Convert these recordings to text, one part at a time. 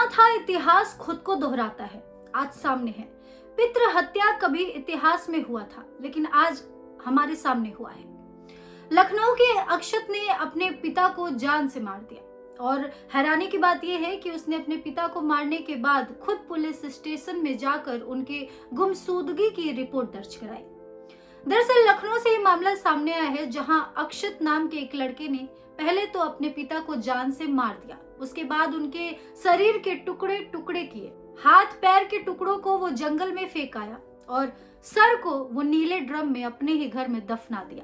था इतिहास खुद को दोहराता है, आज सामने है। पितृ हत्या कभी इतिहास में हुआ था, लेकिन आज हमारे सामने हुआ है। लखनऊ के अक्षत ने अपने पिता को जान से मार दिया और हैरानी की बात यह है कि उसने अपने पिता को मारने के बाद खुद पुलिस स्टेशन में जाकर उनके गुमशुदगी की रिपोर्ट दर्ज कराई। दरअसल लखनऊ से ये मामला सामने आया है, जहां अक्षत नाम के एक लड़के ने पहले तो अपने पिता को जान से मार दिया, उसके बाद उनके शरीर के टुकड़े टुकड़े किए, हाथ पैर के टुकड़ों को वो जंगल में फेंक आया और सर को वो नीले ड्रम में अपने ही घर में दफना दिया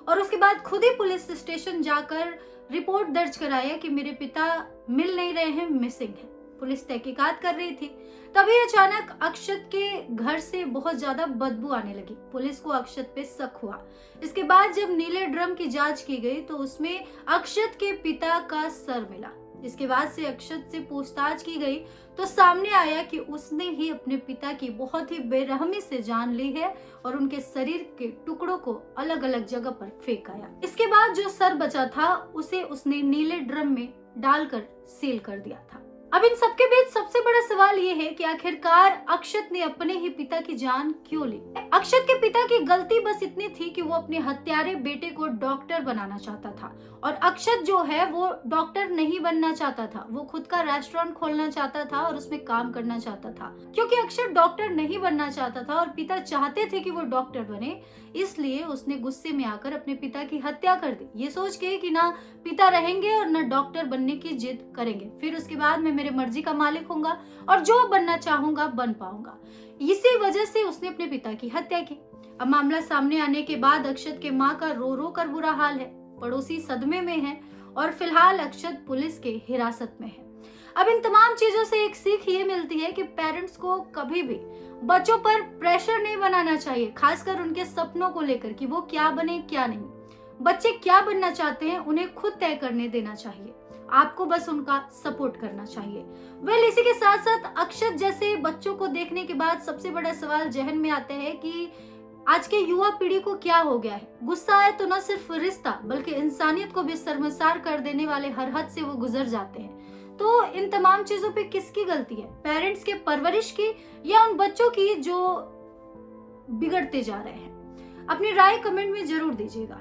और उसके बाद खुद ही पुलिस स्टेशन जाकर रिपोर्ट दर्ज कराया कि मेरे पिता मिल नहीं रहे हैं, मिसिंग है। पुलिस तहकीकात कर रही थी, तभी अचानक अक्षत के घर से बहुत ज्यादा बदबू आने लगी। पुलिस को अक्षत पे शक हुआ। इसके बाद जब नीले ड्रम की जांच की गई तो उसमें अक्षत के पिता का सर मिला। इसके बाद से अक्षत से पूछताछ की गई तो सामने आया कि उसने ही अपने पिता की बहुत ही बेरहमी से जान ली है और उनके शरीर के टुकड़ों को अलग अलग जगह पर फेंक आया। इसके बाद जो सर बचा था उसे उसने नीले ड्रम में डालकर सील कर दिया था। अब इन सबके बीच सबसे बड़ा सवाल ये है कि आखिरकार अक्षत ने अपने ही पिता की जान क्यों ली। अक्षत के पिता की गलती बस इतनी थी कि वो अपने हत्यारे बेटे को डॉक्टर बनाना चाहता था और अक्षत जो है वो डॉक्टर नहीं बनना चाहता था। वो खुद का रेस्टोरेंट खोलना चाहता था और उसमें काम करना चाहता था। क्योंकि अक्षत डॉक्टर नहीं बनना चाहता था और पिता चाहते थे कि वो डॉक्टर बने, इसलिए उसने गुस्से में आकर अपने पिता की हत्या कर दी, ये सोच के कि ना पिता रहेंगे और ना डॉक्टर बनने की जिद करेंगे, फिर उसके बाद मैं मेरे मर्जी का मालिक होऊंगा और जो बनना चाहूंगा बन पाऊंगा। इसी वजह से उसने अपने पिता की हत्या की। अब मामला सामने आने के बाद अक्षत के माँ का रो रो कर बुरा हाल है, पड़ोसी सदमे में है और फिलहाल अक्षत पुलिस के हिरासत में है। अब इन तमाम चीजों से एक सीख ये मिलती है कि पेरेंट्स को कभी भी बच्चों पर प्रेशर नहीं बनाना चाहिए, खासकर उनके सपनों को लेकर कि वो क्या बने क्या नहीं। बच्चे क्या बनना चाहते हैं उन्हें खुद तय करने देना चाहिए, आपको बस उनका सपोर्ट करना चाहिए। इसी के साथ साथ अक्षत जैसे बच्चों को देखने के बाद सबसे बड़ा सवाल जहन में आता है कि आज के युवा पीढ़ी को क्या हो गया है। गुस्सा आए तो न सिर्फ रिश्ता बल्कि इंसानियत को भी शर्मसार कर देने वाले हर हद से वो गुजर जाते हैं। तो इन तमाम चीजों पे किसकी गलती है, पेरेंट्स के परवरिश की या उन बच्चों की जो बिगड़ते जा रहे हैं? अपनी राय कमेंट में जरूर दीजिएगा।